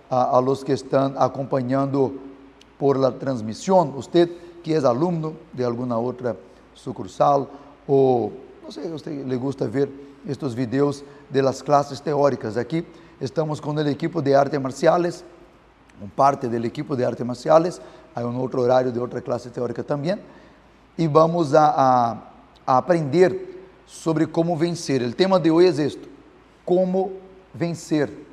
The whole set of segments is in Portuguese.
a los que están acompañando por la transmisión. Usted que es alumno de alguna otra sucursal o, no sé, a usted le gusta ver estos videos de las clases teóricas. Aquí estamos con el equipo de artes marciales, parte del equipo de artes marciales, hay un otro horario de otra clase teórica también, y vamos a aprender sobre cómo vencer. El tema de hoy es esto: cómo vencer.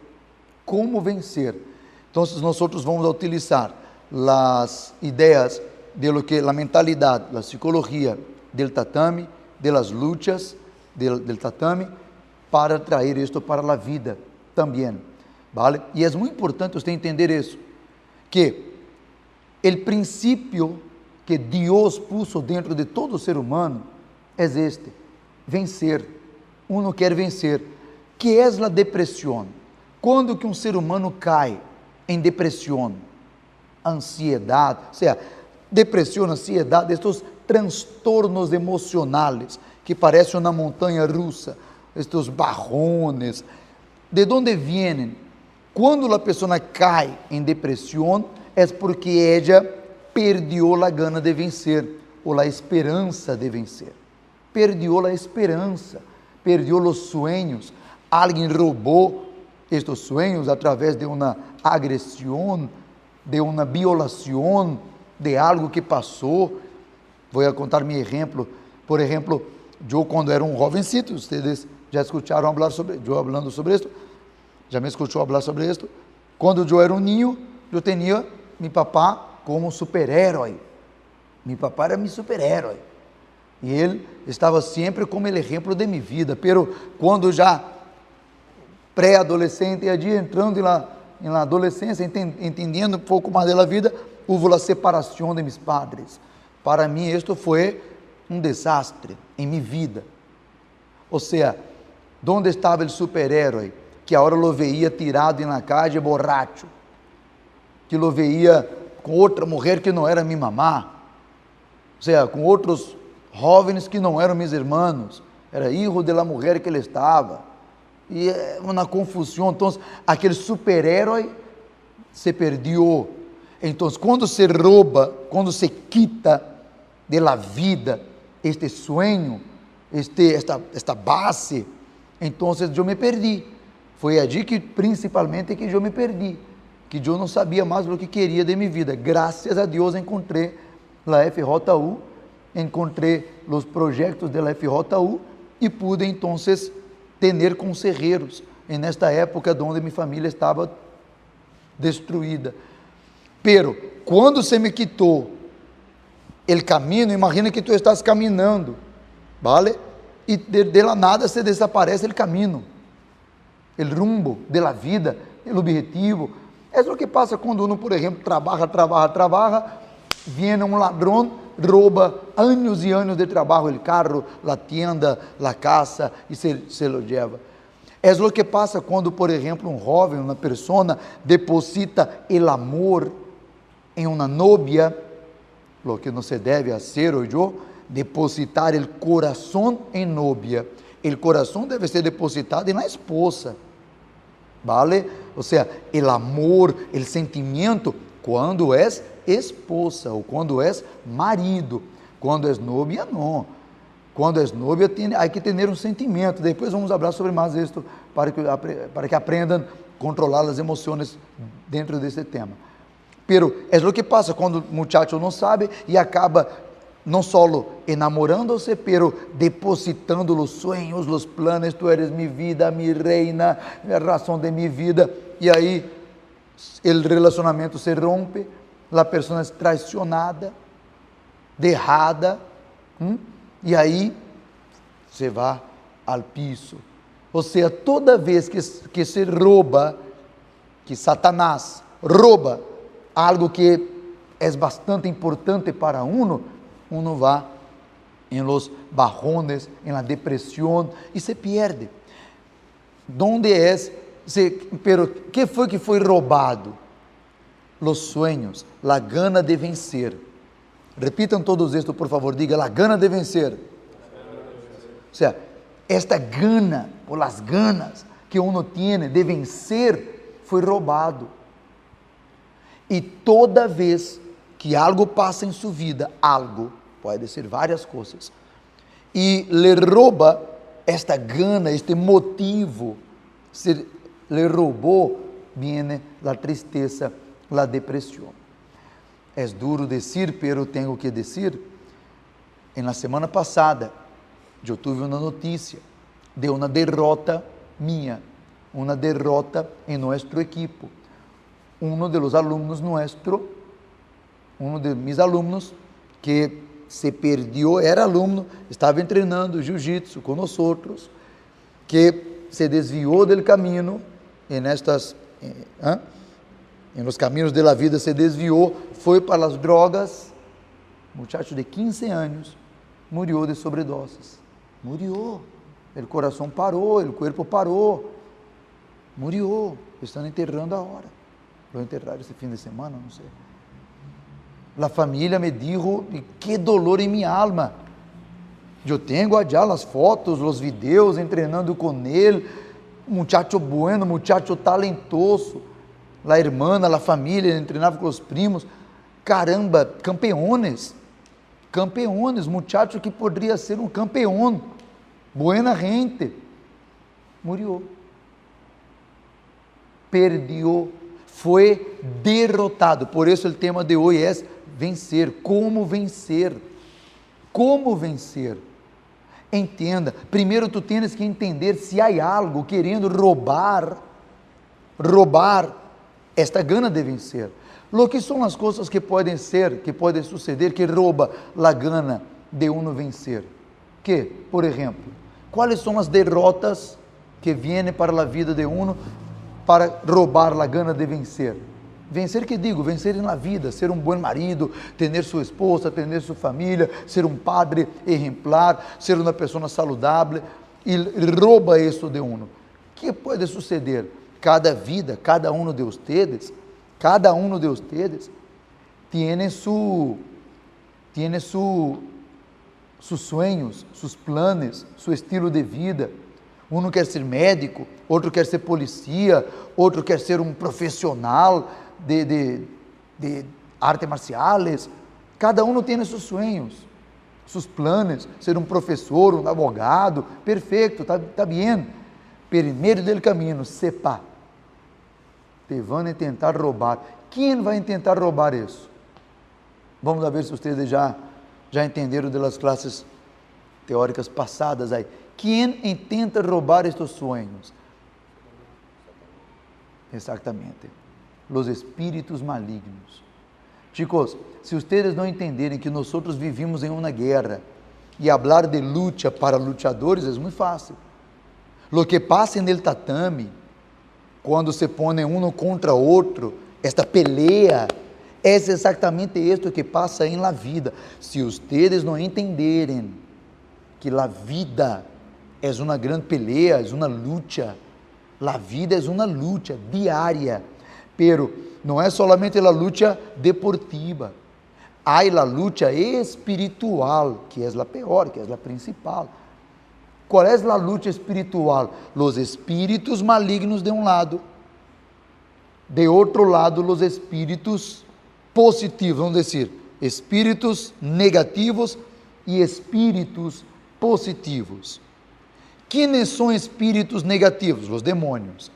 Cómo vencer. Entonces nosotros vamos a utilizar las ideas de lo que la mentalidad, la psicología del tatami, de las luchas del tatami, para traer esto para la vida también, ¿vale? Y es muy importante usted entender eso, que el principio que Dios puso dentro de todo ser humano es este: vencer. Uno quer vencer. Que é a depressão? Quando que um ser humano cai em depressão? Ansiedade, ou seja, depressão, ansiedade, estes transtornos emocionais que parecem uma montanha russa, estes barrones, de onde vêm? Quando a pessoa cai em depressão, é porque ela perdeu a gana de vencer, ou a esperança de vencer. Perdeu a esperança, perdeu os sonhos. Alguém roubou estes sonhos através de uma agressão, de uma violação, de algo que passou. Vou contar meu exemplo. Por exemplo, eu quando era um jovencito, vocês já escutaram falar sobre, eu falando sobre isso? Já me escutou falar sobre isso? Quando eu era um ninho, eu tinha meu papá como super-herói. Meu papá era meu super-herói. E ele estava sempre como ele exemplo de minha vida. Pero quando já pré-adolescente, e entrando na adolescência, entendendo um pouco mais da vida, houve a separação de meus padres. Para mim, isto foi um desastre em minha vida. Ou seja, onde estava o super-herói? Que agora lo veía tirado na calle borracho, que lo veía com outra mulher que não era minha mamá, ou seja, com outros jovens que não eram meus irmãos, era filho da mulher que ele estava, e uma confusão. Então, aquele super-herói se perdeu. Então, quando se rouba, quando se quita de la vida este sonho, esta base, então eu me perdi. Foi ali que, principalmente, que eu me perdi, que eu não sabia mais o que queria de minha vida. Graças a Deus encontrei a FJU, encontrei os projetos da FJU e pude, então, ter conselheiros nesta época onde minha família estava destruída. Pero, quando se me quitou o caminho, imagina que tu estás caminhando, ¿vale? E de la nada se desaparece o caminho, o rumbo de la vida, o objetivo. É o que passa quando uno, por exemplo, trabalha, vem um ladrão, rouba anos e anos de trabalho, o carro, a tienda, a casa, e se lo lleva. É o que passa quando, por exemplo, um jovem, uma pessoa, deposita o amor em uma novia, lo que não se deve fazer, ou eu, depositar o coração em novia. O coração deve ser depositado na esposa, ¿vale? Ou seja, o amor, o sentimento, quando é esposa ou quando é marido. Quando é novia, não. Quando é novia, há que ter um sentimento. Depois vamos falar sobre mais isto, para que aprendam a controlar as emoções dentro desse tema. Pero é o que passa quando o muchacho não sabe e acaba não só enamorando-se, pero depositando os sonhos, os planos. Tu eres minha vida, minha reina, a razão de minha vida. E aí o relacionamento se rompe, a pessoa é traicionada, derrada, e aí se vai ao piso. Ou seja, toda vez que se rouba, que Satanás rouba algo que é bastante importante para uno vai em los barrones, em la depressão e se pierde. Donde é? Pero que foi que foi roubado? Los sueños, la gana de vencer. Repitam todos esto, por favor. Diga, la gana de vencer. O sea, esta gana, ou las ganas que uno tiene de vencer, foi roubado. E toda vez que algo passa em sua vida, algo, pode ser várias coisas, e lhe rouba esta gana, este motivo, se lhe roubou, viene a tristeza, a depressão. É duro dizer, pero tenho que dizer, na semana passada, eu tive uma notícia de uma derrota minha, uma derrota em nosso equipo. Um dos alunos nuestro, um de mis alunos, que se perdió, era aluno, estava treinando jiu-jitsu com nós, que se desviou do caminho, em los caminhos da vida se desviou, foi para as drogas, muchacho de 15 anos, morreu de sobredosis, morreu, o coração parou, o corpo parou, morreu, estão enterrando agora, vou enterrar esse fim de semana, não sei. A família me dijo, que dolor em minha alma, eu tenho allá as fotos, os vídeos, treinando com ele, muchacho bueno, muchacho talentoso, a irmã, a família, ele treinava com os primos, caramba, campeones, muchacho que poderia ser um campeão, buena gente, morreu, perdeu, foi derrotado. Por isso o tema de hoje é vencer. Como vencer? Como vencer? Entenda, primeiro tu tens que entender se há algo querendo roubar esta gana de vencer. Lo que são as coisas que podem ser, que podem suceder, que rouba a gana de uno vencer? Que, por exemplo, quais são as derrotas que vêm para a vida de uno para roubar a gana de vencer? Vencer, que digo? Vencer na vida, ser um bom marido, ter sua esposa, ter sua família, ser um padre exemplar, ser uma pessoa saludável, e rouba isso de uno. O que pode suceder? Cada vida, cada um de ustedes, tiene sus sueños, sus planos, su estilo de vida. Um quer ser médico, outro quer ser polícia, outro quer ser um profissional de artes marciais. Cada um tem seus sonhos, seus planos, ser um professor, um advogado, perfeito, está bem. Primeiro del caminho, sepa, te vão tentar roubar. Quem vai tentar roubar isso? Vamos ver se vocês já entenderam das classes teóricas passadas aí. Quem tenta roubar estes sonhos? Exatamente, os espíritos malignos. Chicos, se vocês não entenderem que nós vivimos em uma guerra e falar de luta para lutadores é muito fácil. Lo que passa no tatame, quando se põe um contra outro, esta pelea, é exatamente isto que passa em la vida. Se vocês não entenderem que la vida é uma grande pelea, é uma luta, la vida é uma luta diária, pero não é solamente a luta deportiva, há a luta espiritual, que é a pior, que é a principal. Qual é a luta espiritual? Os espíritos malignos de um lado, de outro lado, os espíritos positivos, vamos dizer, espíritos negativos e espíritos positivos. Quem são espíritos negativos? Os demônios.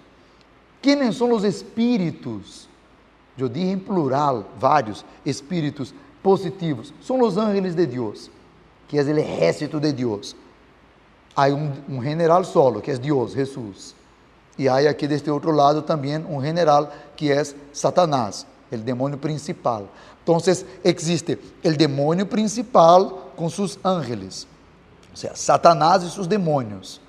Quem são os espíritos? Eu disse em plural, vários espíritos positivos. São os ángeles de Deus, que é o exército de Deus. Há um general solo, que é Deus, Jesus. E há aqui deste outro lado também um general, que é Satanás, o demônio principal. Então, existe o demônio principal com seus ángeles, ou seja, Satanás e seus demônios.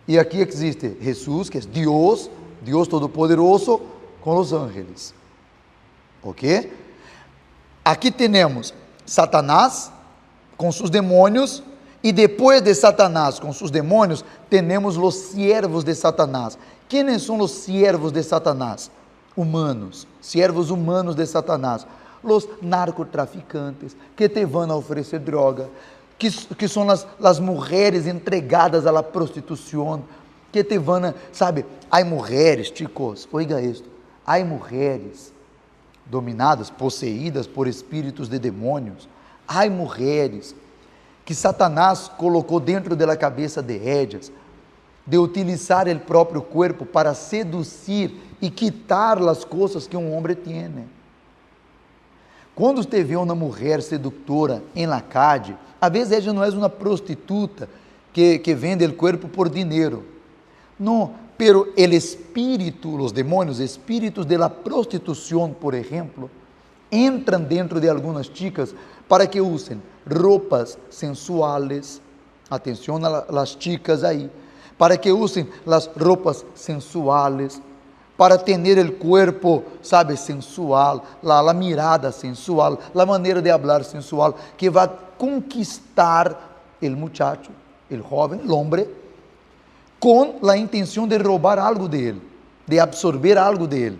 E aqui existe Jesus, que é Deus, Deus Todo-Poderoso, com os ángeles. Ok? Aqui temos Satanás com seus demônios, e depois de Satanás com seus demônios, temos os siervos de Satanás. Quem são os siervos de Satanás? Humanos, siervos humanos de Satanás. Os narcotraficantes que te vão a oferecer droga, que são as mulheres entregadas à prostituição, que te vão, sabe, há mulheres, chicos, oiga isto, há mulheres dominadas, possuídas por espíritos de demônios. Há mulheres que Satanás colocou dentro da cabeça de ellas, de utilizar o próprio corpo para seduzir e quitar as coisas que um homem tem. Quando você vê uma mulher sedutora em la calle, a vezes ela não é uma prostituta que vende o corpo por dinheiro. Não, pero el espírito, os demônios, espíritos de la prostituição, por exemplo, entram dentro de algumas chicas para que usem roupas sensuales. Atenção às chicas aí. Para que usem as roupas sensuales, para ter o corpo, sabe, sensual, a mirada sensual, a maneira de falar sensual, que vai conquistar o muchacho, o jovem, o homem, com a intenção de roubar algo dele, de absorver algo dele.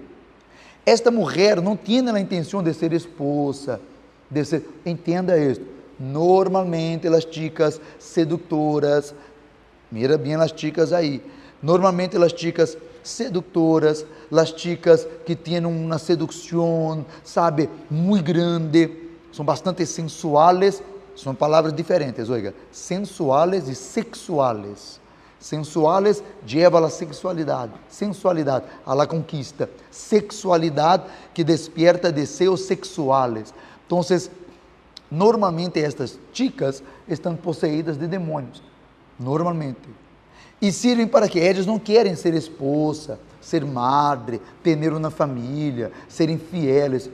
Esta mulher não tem a intenção de ser esposa, de ser, entenda isso. Normalmente as chicas sedutoras, mira bem as chicas aí, normalmente as chicas seductoras, as chicas que têm uma sedução, sabe, muito grande, são bastante sensuales, são palavras diferentes, oiga, sensuales e sexuales. Sensuales lleva a la sexualidade, sensualidade a la conquista, sexualidade que despierta deseos sexuales. Então, normalmente estas chicas estão possuídas de demônios, normalmente, e servem para que elas não querem ser esposa, ser madre, ter uma família, serem fieles.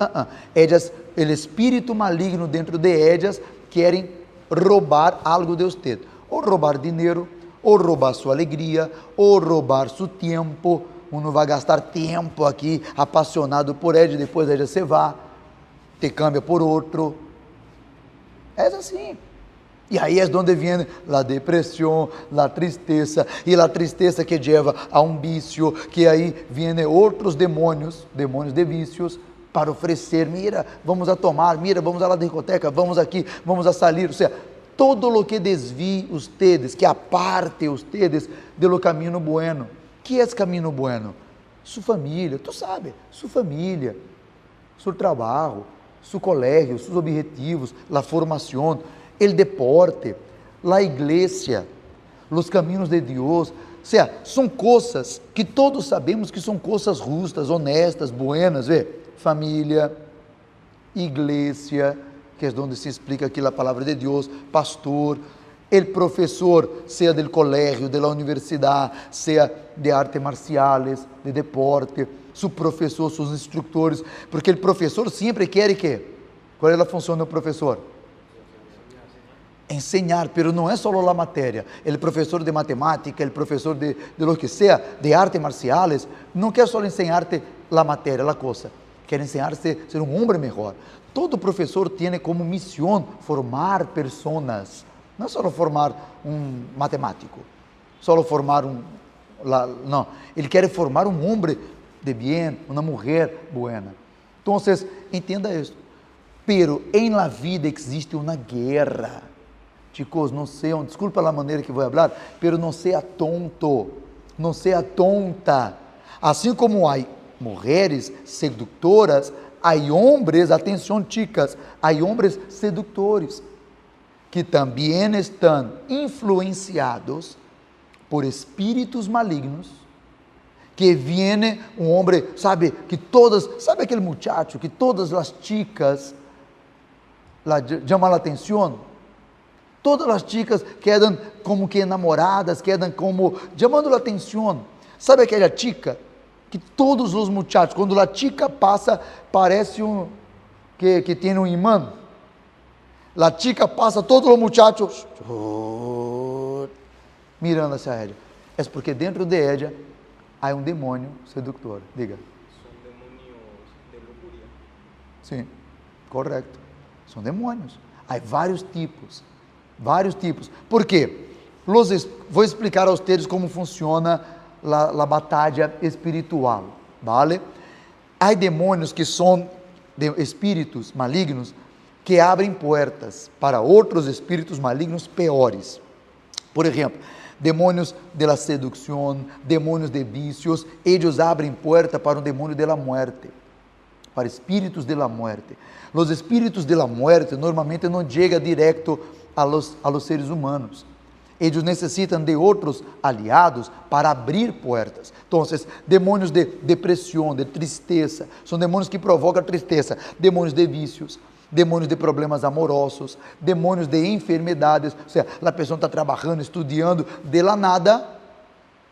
Elas, o espírito maligno dentro de elas querem roubar algo de você, ou roubar dinheiro, ou roubar sua alegria, ou roubar seu tempo. Uno vai gastar tempo aqui, apaixonado por ela, e depois ela se vai, te cambia por outro. É assim. E aí é onde vem a depressão, a tristeza, e a tristeza que leva a um vício, que aí vêm outros demônios de vícios, para oferecer, mira, vamos a tomar, mira, vamos à discoteca, vamos aqui, vamos a salir, ou seja, todo lo que desvie ustedes, que aparte ustedes de lo camino bueno. Que é camino bueno? Sua família, tu sabe, sua família, seu trabalho, seu colégio, seus objetivos, a formação, o deporte, a igreja, os caminhos de Deus. Ou seja, são coisas que todos sabemos que são coisas justas, honestas, buenas, vê? Família, igreja, que é onde se explica aqui a palavra de Deus, pastor, o professor, seja do colégio, da universidade, seja de artes marciais, de deporte, seu professor, seus instrutores, porque o professor sempre quer que, qual é a função do professor? Enseñar, pero não é só a matéria. O professor de matemática, o professor de lo que seja, de artes marciais, não quer só ensinar-te a matéria, a coisa, quer ensinar-te a ser um homem melhor. Todo professor tem como missão formar pessoas, não é só formar um matemático, só formar não, ele quer formar um homem de bem, uma mulher buena. Então, entenda isso. Pero em la vida existe uma guerra. Chicos, não sejam, desculpa a maneira que vou falar, pero não seja tonto, não seja tonta. Assim como há mulheres sedutoras, há homens, atenção chicas, há homens sedutores, que também estão influenciados por espíritos malignos, que viene um homem, sabe, que todas, sabe aquele muchacho, que todas as chicas chamam a atenção, todas as chicas quedam como que enamoradas, quedam como, chamando a atenção, sabe aquela chica, que todos os muchachos, quando a chica passa, parece que tem um imã, a chica passa, todos os muchachos, mirando hacia ella, é porque dentro de ella, há um demônio sedutor, diga. São demônios de lujuria. Sim, correto, são demônios, há vários tipos, por quê? Vou explicar a vocês como funciona a batalha espiritual, vale? Há demônios que são espíritos malignos que abrem portas para outros espíritos malignos piores. Por exemplo, demônios de la sedução, demônios de vícios, eles abrem porta para o demônio de la muerte. para espíritus de la muerte. Los espíritus de la muerte normalmente não chegam direto a los seres humanos. Eles necessitam de outros aliados para abrir portas. Então, demônios de depressão, de tristeza, são demônios que provocam tristeza, demônios de vícios, demônios de problemas amorosos, demônios de enfermidades. Ou seja, a pessoa está trabalhando, estudando, de la nada,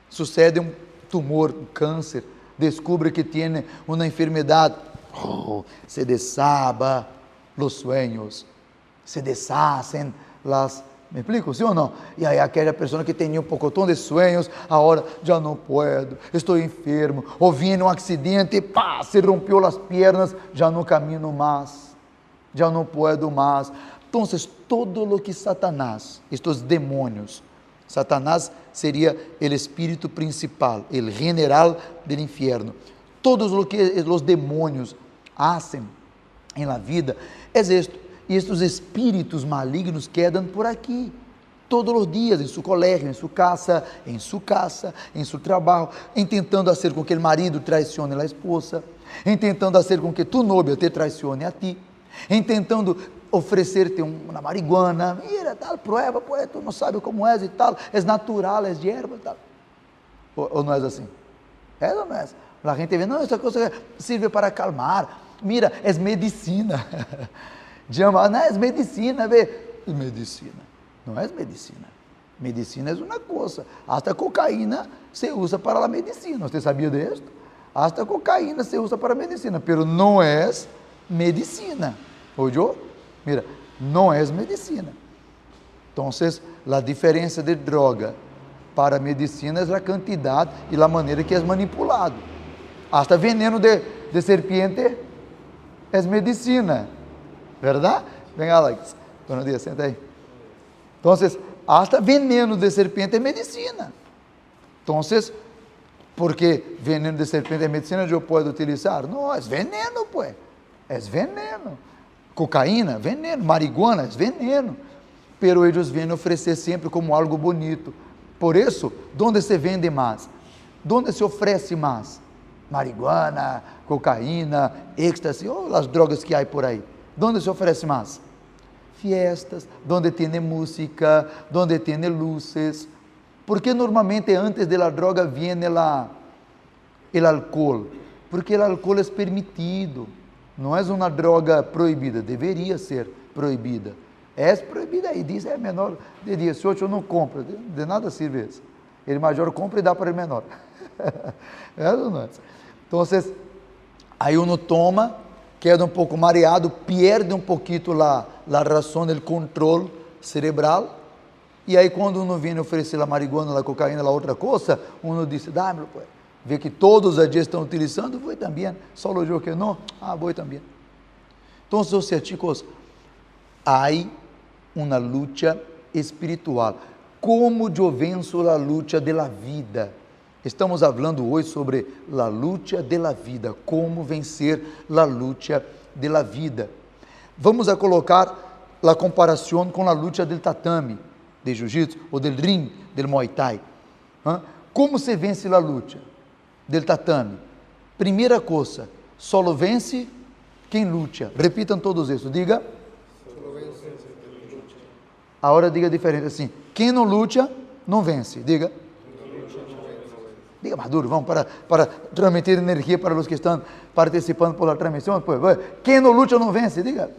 sucede um tumor, um câncer, descobre que tem uma enfermidade, se desaba os sonhos, se deshacen las... ¿Me explico? ¿Sí o no? Y hay aquella persona que tenía un pocotón de sueños, ahora ya no puedo, estoy enfermo, o viene un accidente, ¡pá! Se rompió las piernas, ya no camino más, ya no puedo más. Entonces, todo lo que Satanás, estos demonios, Satanás sería el espíritu principal, el general del infierno. Todos lo que los demonios hacen en la vida es esto. E estes espíritos malignos quedam por aqui, todos os dias, em seu colégio, em sua casa, em seu trabalho, tentando fazer com que o marido traicione a esposa, tentando fazer com que tu novia te traicione a ti, tentando oferecer-te uma marihuana, mira, tal, prueba, pues, tu não sabe como é e tal, é natural, é de erva e tal. Ou não é assim? É ou não é? A gente vê, não, essa coisa serve para acalmar, mira, é medicina. Llama, não é medicina, vê? Medicina, não é medicina. Medicina é uma coisa. Hasta cocaína se usa para a medicina. Você sabia disso? Hasta cocaína se usa para a medicina, mas não é medicina. Oyó? Mira, não é medicina. Então, a diferença de droga para a medicina é a quantidade e a maneira que é manipulado. Hasta veneno de serpiente é medicina. ¿Verdad? Venga, Alex. Buenos días, senta aí. Então, hasta veneno de serpiente é medicina. Então, porque veneno de serpiente é medicina, eu posso utilizar? Não, é veneno, pues. É veneno. Cocaína, veneno. Marihuana, é veneno. Pero eles vêm oferecer sempre como algo bonito. Por isso, onde se vende mais? Onde se oferece mais? Marihuana, cocaína, êxtase, ou as drogas que há por aí. ¿Dónde se oferece mais? Fiestas, donde tiene música, donde tiene luces, porque normalmente antes de la droga viene el alcohol, porque el alcohol es permitido, não é uma droga proibida, deveria ser proibida, é proibida e diz, é menor de 18, não compra, de nada sirve isso, ele maior compra e dá para o menor, é ou não é? Então, aí uno toma, queda um pouco mareado, perde um pouquinho a razão, o controle cerebral, e aí quando uno vem oferecer a marihuana, a cocaína, a outra coisa, uno diz, dámelo, pues. Vê que todos os dias estão utilizando, vou também, só o que não, vou também. Então, chicos, há uma luta espiritual. Como eu venço a luta da vida? Estamos falando hoje sobre a luta da vida, como vencer a luta da vida. Vamos a colocar a comparação com a luta do tatame, de jiu-jitsu, ou do ring, do muay thai. Como se vence a luta do tatame? Primeira coisa, só vence quem luta. Repitam todos isso, diga. Agora diga diferente assim, quem não luta, não vence, diga. Diga mais duro, vamos, para transmitir energia para os que estão participando por la transmissão. Pues, quem não luta não vence, diga.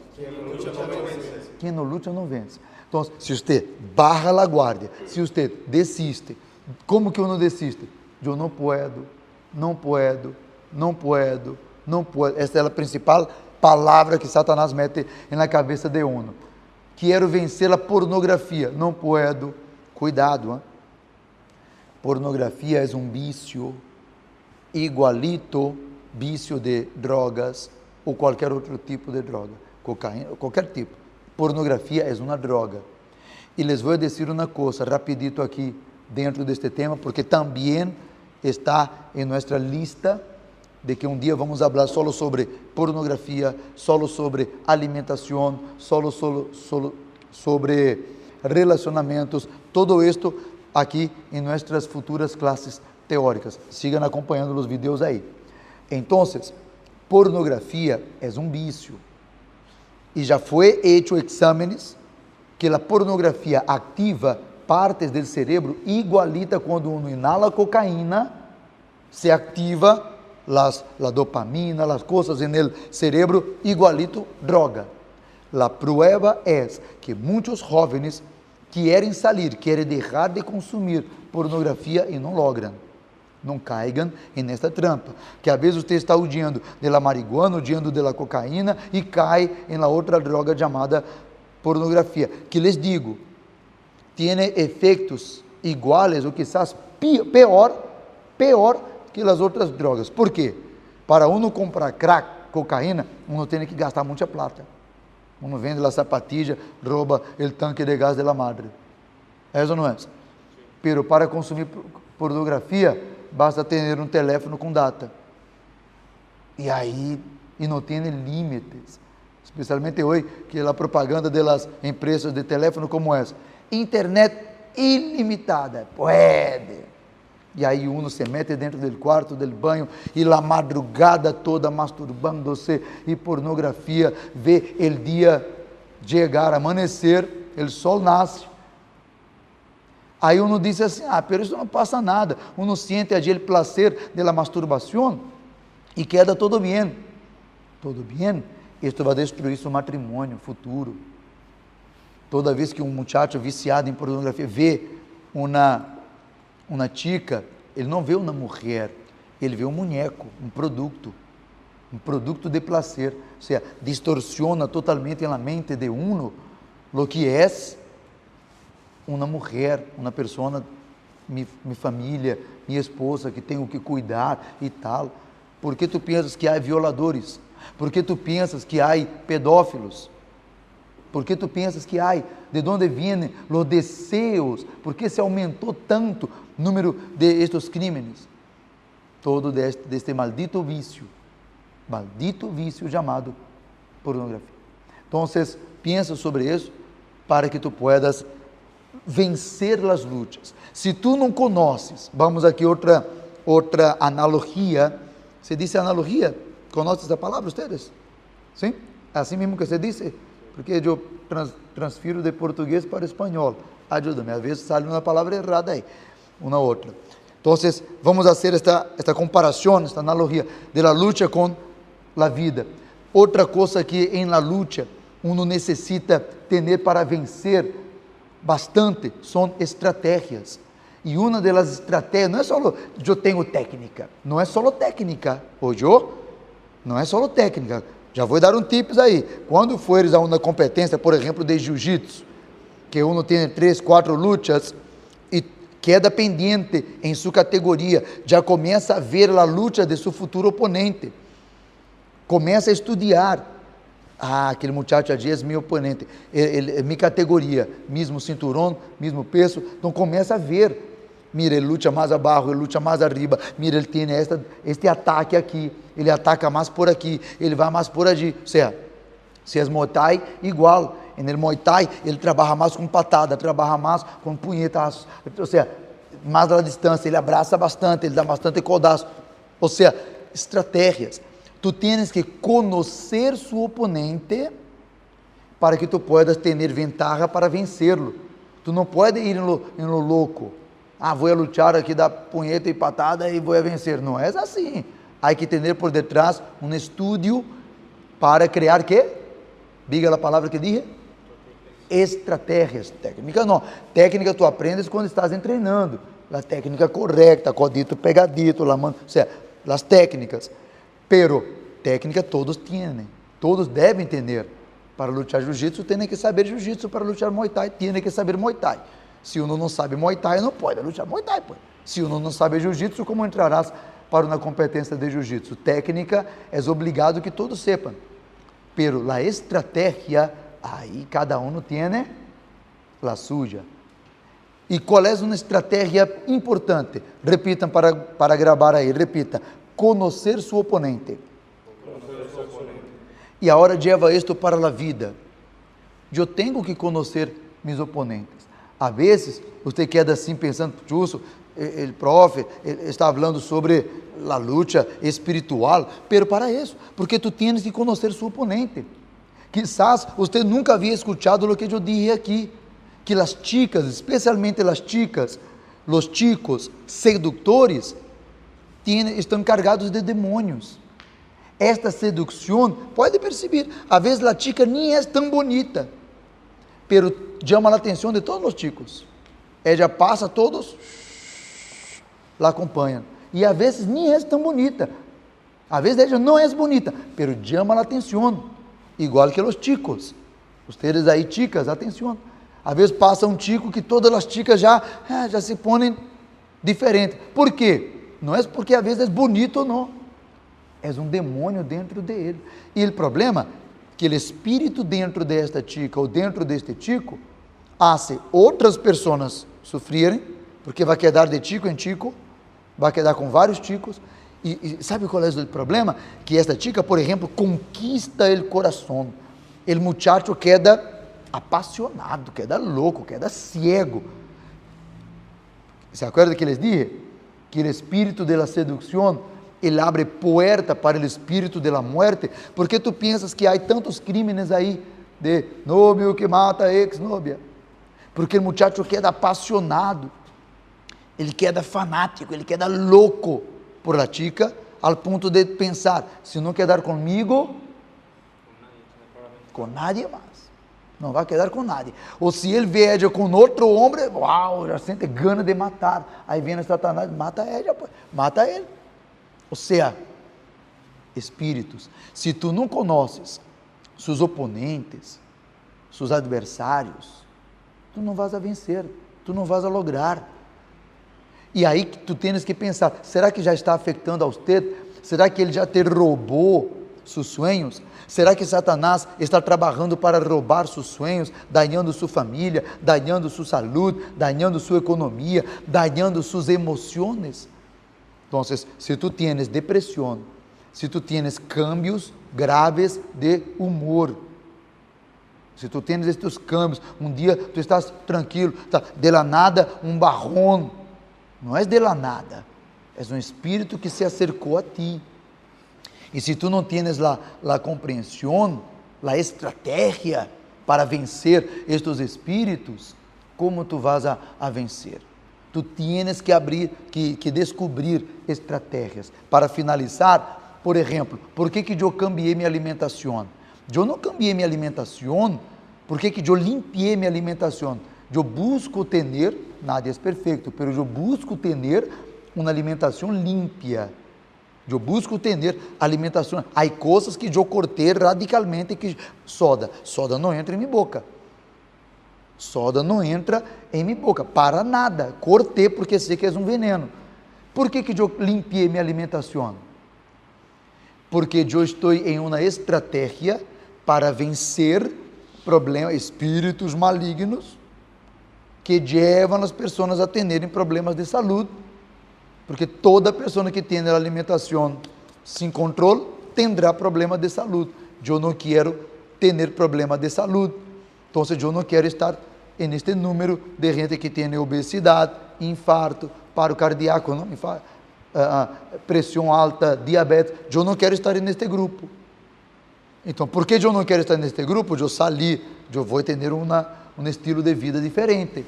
Quem não luta não vence. Então, se você barra a guarda, se você desiste, como que eu não desisto? Eu não puedo, não puedo, não puedo, não puedo. Essa é a principal palavra que Satanás mete na cabeça de uno. Quero vencer a pornografia, não puedo. Cuidado, hein? Pornografia é um vício igualito vício de drogas ou qualquer outro tipo de droga, cocaína, qualquer tipo. Pornografia é uma droga. E les vou dizer uma coisa rapidito aqui dentro deste tema, porque também está em nossa lista de que um dia vamos falar só sobre pornografia, só sobre alimentação, só sobre relacionamentos, todo isto aqui em nossas futuras classes teóricas. Sigam acompanhando os vídeos aí. Então, pornografía es un vicio. Y ya fue hecho exámenes que la pornografía activa partes del cerebro igualita cuando uno inhala cocaína, se activa la dopamina, las cosas en el cerebro igualito droga. La prueba es que muchos jóvenes quieren salir, quieren dejar de consumir pornografía y no logran. Não caigam nesta trampa, que às vezes você está odiando de la marihuana, odiando de la cocaína e cai em la outra droga chamada pornografia, que les digo, tem efeitos iguais ou quizás pior que as outras drogas. Por quê? Para uno comprar crack, cocaína, uno tem que gastar muita plata. Uno vende a zapatilla, rouba o tanque de gás de la madre. Isso não é? Pero para consumir pornografia, basta ter um teléfono com data. E aí, e não tem limites. Especialmente hoje, que a propaganda das empresas de teléfono como essa. Internet ilimitada. Pode. E aí uno se mete dentro do quarto, do banho, e la madrugada toda masturbando-se, e pornografia, vê o dia chegar, amanhecer, o sol nasce. Aí uno diz assim, pero isso não passa nada, uno siente allí o placer de la masturbação e queda todo bem. Todo bem, isto vai destruir seu matrimônio futuro. Toda vez que um muchacho viciado em pornografia vê uma chica, ele não vê uma mulher, ele vê um muñeco, um produto de placer, ou seja, distorciona totalmente na mente de uno lo que é uma mulher, uma pessoa, minha família, minha esposa, que tenho que cuidar e tal. Por que tu pensas que há violadores? Por que tu pensas que há pedófilos? Por que tu pensas que há? De onde vêm os desejos? Por que se aumentou tanto o número de estes crimes? Todo deste maldito vício chamado pornografia. Então, pensa sobre isso para que tu puedas vencer as lutas. Se tu não conheces, vamos aqui outra analogia. Se diz analogia? Conhece essa palavra, vocês? Sim? Assim mesmo que se diz? Porque eu transfiro de português para espanhol. Ajuda-me, às vezes sai uma palavra errada aí, uma outra. Então, vamos fazer esta comparação, esta analogia de la luta com a vida. Outra coisa que em la luta uno necessita ter para vencer bastante são estratégias. E uma delas estratégias não é só eu tenho técnica, não é só técnica, não é só técnica. Já vou dar tips aí. Quando fores a uma competência, por exemplo, de jiu-jitsu, que uno tem 3, 4 lutas e queda pendiente em sua categoria, já começa a ver a luta de seu futuro oponente, começa a estudar. Aquele muchacho allí é meu oponente, minha categoria, mesmo cinturão, mesmo peso. Então começa a ver, mira, ele luta mais abaixo, ele luta mais arriba, mira, ele tem este ataque aqui, ele ataca mais por aqui, ele vai mais por allí. Ou seja, se é Muay Thai, igual, no Muay Thai ele trabalha mais com patada, trabalha mais com punhetaços, ou seja, mais à distância, ele abraça bastante, ele dá bastante codaço, ou seja, estratégias. Tu tens que conhecer seu oponente para que tu puedas ter ventaja para vencê-lo. Tu não pode ir em lo louco. Vou lutar aqui da punheta e patada e vou vencer. Não é assim. Há que ter por detrás um estudo para criar quê? Diga a palavra que dije. Estratégias. Técnica não. Técnica tu aprendes quando estás treinando. A técnica correta, codito pegadito, ou seja, as técnicas. Pero técnica todos têm, todos devem ter. Para lutar jiu-jitsu, tem que saber jiu-jitsu. Para lutar Muay Thai, tem que saber Muay Thai. Se uno não sabe Muay Thai, não pode lutar Muay Thai. Se uno não sabe jiu-jitsu, como entrarás para uma competência de jiu-jitsu? Técnica é obrigado que todos sepam. Pero a estratégia, aí cada um tem a sua. E qual é uma estratégia importante? Repitam para gravar aí, repita. Conhecer seu oponente. E agora leva isto para a vida. Eu tenho que conhecer meus oponentes. A vezes, você queda assim pensando, justo, el profe está falando sobre a luta espiritual, pero para isso, porque tu tienes que conhecer seu oponente. Quizás você nunca havia escuchado o que eu disse aqui, que as chicas, especialmente as chicas, os chicos seductores, estão cargados de demônios. Esta sedução, pode perceber, a vezes a chica nem é tão bonita, pero chama a atenção de todos os chicos. Ela passa, todos la acompanham. E a vezes nem é tão bonita. A vezes ela não é bonita, pero chama a atenção. Igual que os chicos. Ustedes aí, chicas, atenção. A vezes passa um chico que todas as chicas já se põem diferente. Por quê? Não é porque às vezes é bonito ou não. É um demônio dentro dele. E o problema é que o espírito dentro desta chica ou dentro deste chico hace outras pessoas sofrerem, porque vai quedar de chico em chico, vai quedar com vários chicos. E sabe qual é o problema? Que esta chica, por exemplo, conquista o coração. O muchacho queda apaixonado, queda louco, queda ciego. ¿Se acuerda que les dije? Que o espírito de la seducción, ele abre puerta para o espírito de la muerte. ¿Por que tu piensas que há tantos crímenes aí de novio que mata a ex-novia? Porque o muchacho queda apaixonado, ele queda fanático, ele queda louco por la chica, ao ponto de pensar, se não quedar comigo, com nadie mais. Não vai quedar com nadie. Ou se ele vê ela com outro homem, uau, já sente gana de matar. Aí vem Satanás, mata ela, mata ele. Ou seja, espíritos, se tu não conheces seus oponentes, seus adversários, tu não vas a vencer, tu não vas a lograr. E aí tu tens que pensar, será que já está afetando a você? Será que ele já te roubou seus sonhos? Será que Satanás está trabalhando para roubar seus sonhos, dañando sua família, dañando sua saúde, dañando sua economia, dañando suas emoções? Então, se tu tienes depressão, se tu tienes cambios graves de humor, se tu tienes estes cambios, um dia tu estás tranquilo, de la nada um barrón, não é de la nada, é um espírito que se acercou a ti. E se tu não tienes la compreensão, la estratégia para vencer estes espíritos, como tu vas a vencer? Tu tienes que descobrir estratégias. Para finalizar, por exemplo, por que eu cambiei minha alimentação? Eu não cambiei minha alimentação, por que eu limpiei minha alimentação? Eu busco ter, nada é perfeito, mas eu busco ter uma alimentação limpia. Eu busco ter alimentação. Há coisas que eu cortei radicalmente, que soda não entra em minha boca. Soda não entra em minha boca, para nada. Cortei porque sei que é um veneno. Por que eu limpiei minha alimentação? Porque eu estou em uma estratégia para vencer problemas, espíritos malignos que levam as pessoas a terem problemas de saúde. Porque toda pessoa que tem a alimentação sem controle terá problema de saúde. Eu não quero ter problema de saúde. Então, eu não quero estar neste número de gente que tem obesidade, infarto, paro cardíaco, não? Pressão alta, diabetes. Eu não quero estar neste grupo. Então, por que eu não quero estar neste grupo? Eu saí, eu vou ter um estilo de vida diferente.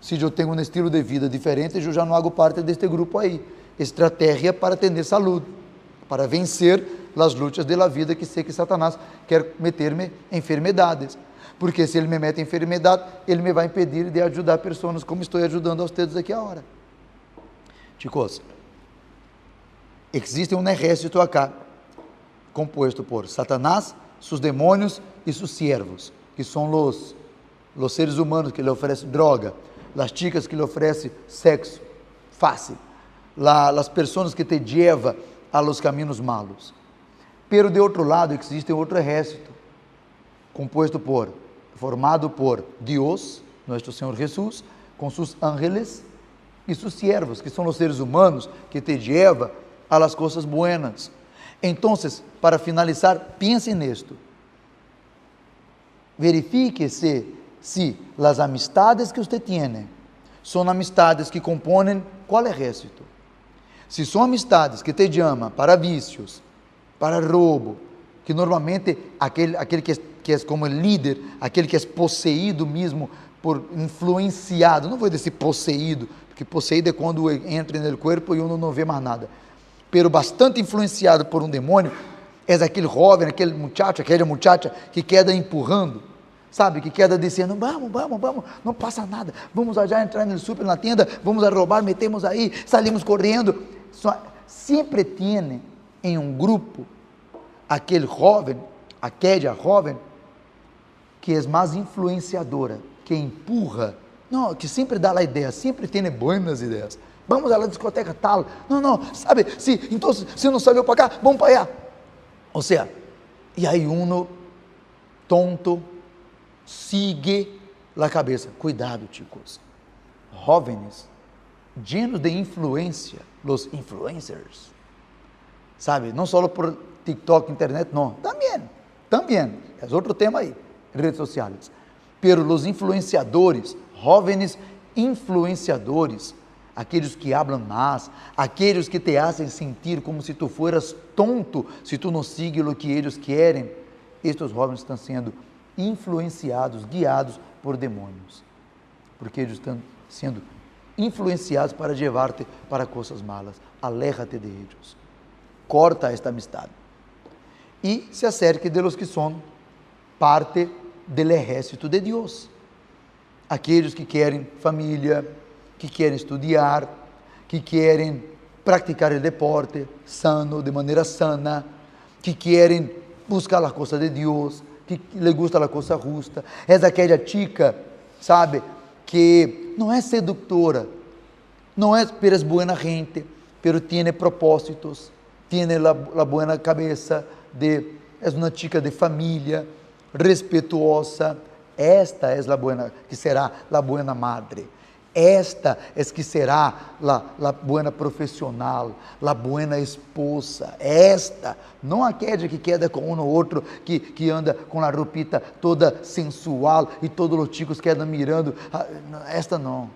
Se eu tenho um estilo de vida diferente, eu já não hago parte deste grupo aí. Estratégia para ter saúde, para vencer as lutas da vida, que sei que Satanás quer meter-me em enfermidades. Porque se ele me mete em enfermidade, ele me vai impedir de ajudar pessoas como estou ajudando a vocês aqui agora. Chicos, existe um exército acá, composto por Satanás, seus demônios e seus siervos, que são os seres humanos que lhe oferecem droga, as chicas que lhe oferecem sexo fácil, as pessoas que te llevam a los caminhos malos. Pero de outro lado existe outro exército, formado por Deus, nosso Senhor Jesus, com seus ángeles e seus siervos, que são os seres humanos que te llevam a las coisas buenas. Então, para finalizar, pense nisto. Verifique se si las amistades que usted tiene son amistades que compõem qual ejército. Se são amistades que te chamam para vícios, para roubo, que normalmente aquele que é como líder, aquele que é possuído mesmo por influenciado, não vou dizer possuído, porque possuído é quando entra no corpo e uno não vê mais nada, pero bastante influenciado por um demônio, é aquele jovem, aquele muchacho, aquela muchacha que queda empurrando, sabe, que queda dizendo, vamos, não passa nada, vamos já entrar no super, na tenda, vamos a roubar, metemos aí, salimos correndo. Sempre tem em um grupo aquele jovem, aquela jovem que é mais influenciadora, que empurra, não, que sempre dá a ideia, sempre tem boas ideias. Vamos à discoteca tal, não, sabe, então se não saiu para cá, vamos para allá. Ou seja, e aí uno tonto sigue a cabeça. Cuidado, chicos, jovens llenos de influência, os influencers, sabe, não só por TikTok, internet, não, também, é outro tema aí, redes sociais, pero os influenciadores, jovens influenciadores, aqueles que hablam mais, aqueles que te hacen sentir como se tu fueras tonto, se tu não sigues o que eles querem, estes jovens estão sendo influenciados, guiados por demônios, porque eles estão sendo influenciados para levar-te para coisas malas. Aléjate de eles, corta esta amistade e se acerque de los que são parte del ejército de Deus, aqueles que querem família, que querem estudar, que querem praticar o deporte sano, de maneira sana, que querem buscar a coisa de Deus, que lhe gusta a coisa justa. É aquela chica, sabe, que não é sedutora, não é, pero es buena gente, pero tiene propósitos, tiene la buena cabeça, é uma chica de família, respetuosa. Esta é a buena, que será a buena madre. Esta é que será a buena profissional, a buena esposa. Esta, não aquela que queda com um ou outro, que anda com a roupita toda sensual e todos os chicos quedam mirando. Esta não.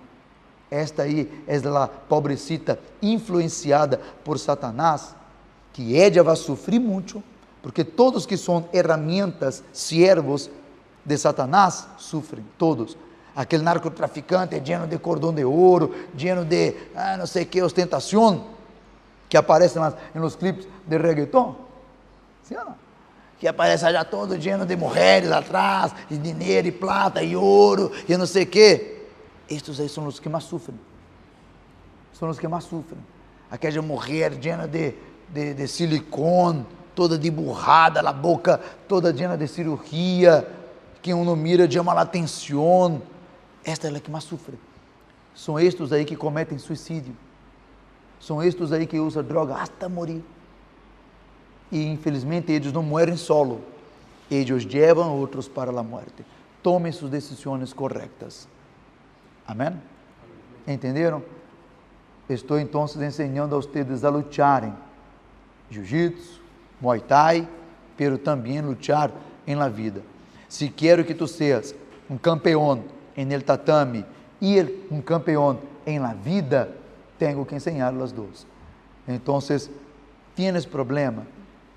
Esta aí é a pobrecita influenciada por Satanás, que ella vai sofrer muito, porque todos que são ferramentas, siervos de Satanás, sofrem, todos. Aquele narcotraficante lleno de cordão de ouro, lleno de não sei que ostentação, que aparece nos clipes de reggaeton, sim ou não? Que aparece já todo lleno de mulheres atrás, e dinheiro, e plata, e ouro, e não sei o que. Estes aí são os que mais sofrem. São os que mais sofrem. Aquela mulher llena de silicone, toda deburrada, a boca toda llena de cirurgia, que uno mira, chama a atenção. Esta é a que mais sofre. São estes aí que cometem suicídio. São estes aí que usam droga até morrer. E infelizmente eles não morrem solo. Eles levam outros para a morte. Tomem suas decisões corretas. Amém? Entenderam? Estou então ensinando a vocês a lucharem. Jiu-jitsu, Muay Thai, pero também lutar em la vida. Se quero que tu seas um campeão em el tatame e um campeão em la vida, tenho que ensinar as duas. Então, tienes problema,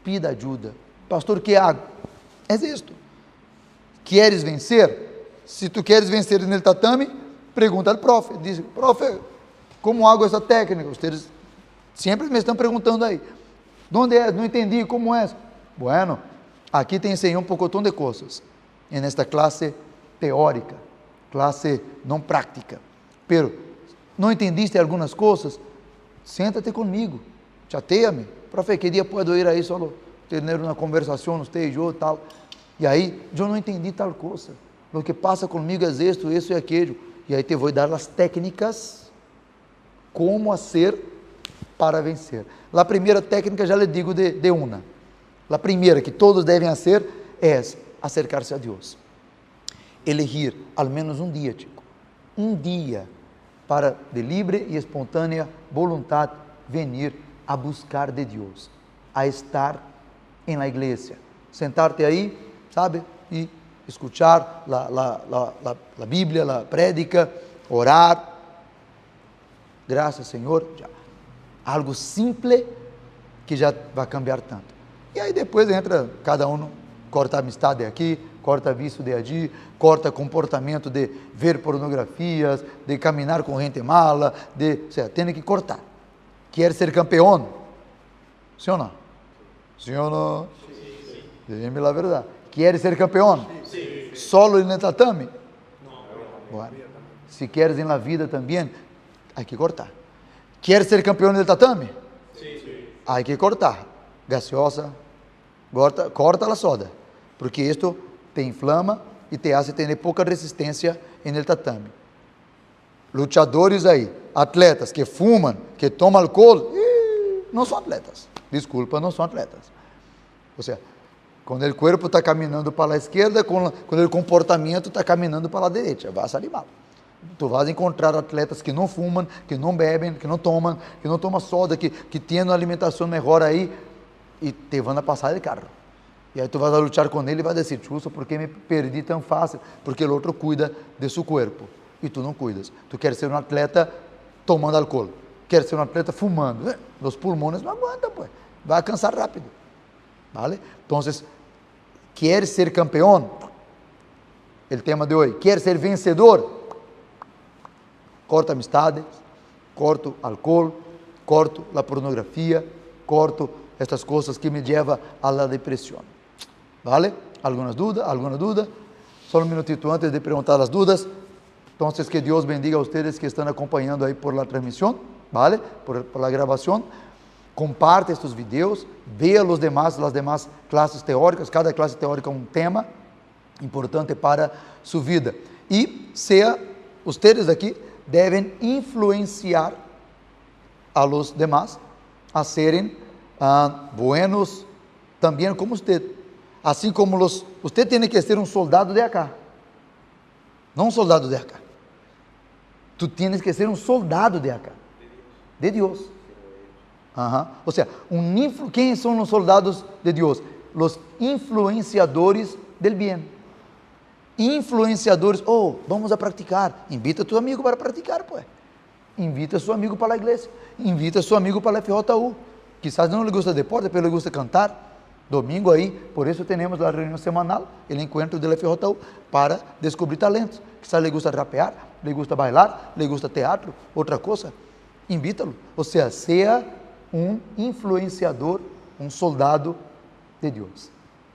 pida ajuda. Pastor, que hago? É isto. Queres vencer? Se tu queres vencer no tatame, pergunta ao profe. Diz, profe, como hago essa técnica? Vocês sempre me estão perguntando aí. Onde é? Não entendi como é. Bueno, aqui te ensinei um pouco de coisas. Nesta classe teórica, classe não prática. Pero, não entendiste algumas coisas? Senta-te comigo, chateia-me. Profe, que dia posso ir aí só ter uma conversação, usted e eu, tal. E aí, eu não entendi tal coisa. O que passa comigo é isto, isso e aquilo. E aí te vou dar as técnicas, como fazer para vencer. A primeira técnica, já lhe digo de uma. A primeira que todos devem fazer é acercar-se a Deus. Elegir ao menos um dia, chico. Um dia para, de livre e espontânea vontade, venir a buscar de Deus, a estar em la igreja. Sentar-te aí, sabe? E escuchar la Biblia, la prédica, orar. Graças, Senhor. Já. Algo simples que já vai cambiar tanto. E aí depois entra cada um, corta a amistade aqui, corta vício de ali, corta comportamento de ver pornografias, de caminhar com gente mala, ou seja, tem que cortar. Quer ser campeão? Sim ou não? Sim ou não? Sim. Dime a verdade. Quer ser campeão? Sim. Solo en el tatame? Não. Bueno, se queres em la vida também, há que cortar. Quer ser campeão no tatame? Sim. Há que cortar. Gaseosa, corta a soda, porque isto te inflama e te hace ter pouca resistência no tatame. Lutadores aí, atletas que fumam, que tomam álcool, não são atletas. Desculpa, não são atletas. Ou seja, quando o corpo está caminhando para a esquerda, quando o comportamento está caminhando para a direita, vai sair mal. Tu vas encontrar atletas que não fumam, que não bebem, que não tomam soda, que têm uma alimentação melhor aí, e te vão a passar de carro. E aí tu vas a lutar com ele e vai dizer, Chuso, por que me perdi tão fácil? Porque o outro cuida de seu corpo e tu não cuidas. Tu queres ser um atleta tomando álcool, queres ser um atleta fumando. Os pulmões não aguentam, pues. Vai cansar rápido. ¿Vale? Então, quer ser campeão? O tema de hoje. Quer ser vencedor? Corta amistades, corto álcool, corto a pornografia, corto estas coisas que me levam a la depressão. ¿Vale? ¿Alguna duda? Só um minutito antes de perguntar as dúvidas. Então, que Deus bendiga a vocês que estão acompanhando aí por la transmissão, ¿vale? Por la gravação. Comparte estes vídeos, veja as demais classes teóricas. Cada classe teórica é um tema importante para sua vida. E vocês aqui devem influenciar a los demás a serem buenos também como você. Assim como você tem que ser um soldado de acá, não um soldado de acá. Tu tienes que ser um soldado de acá, de Deus. Ou seja, quem são os soldados de Deus? Os influenciadores del bem. Influenciadores, vamos a praticar. Invita a tu amigo para praticar, pues. Invita a seu amigo para a igreja. Invita a seu amigo para a FJU. Quizás não lhe gusta deporte, mas lhe gusta cantar. Domingo aí, por isso temos a reunião semanal, o encontro da FJU, para descobrir talentos. Quizás lhe gusta rapear, lhe gusta bailar, lhe gusta teatro, outra coisa. Invita-lo. Ou seja um influenciador, um soldado de Deus.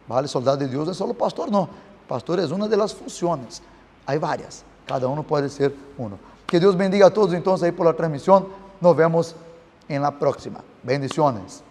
Vale? Soldado de Deus não é só o pastor, não. Pastor é uma das funções. Há várias. Cada um pode ser um. Que Deus bendiga a todos, então, aí por la transmissão. Nos vemos em la próxima. Bendiciones.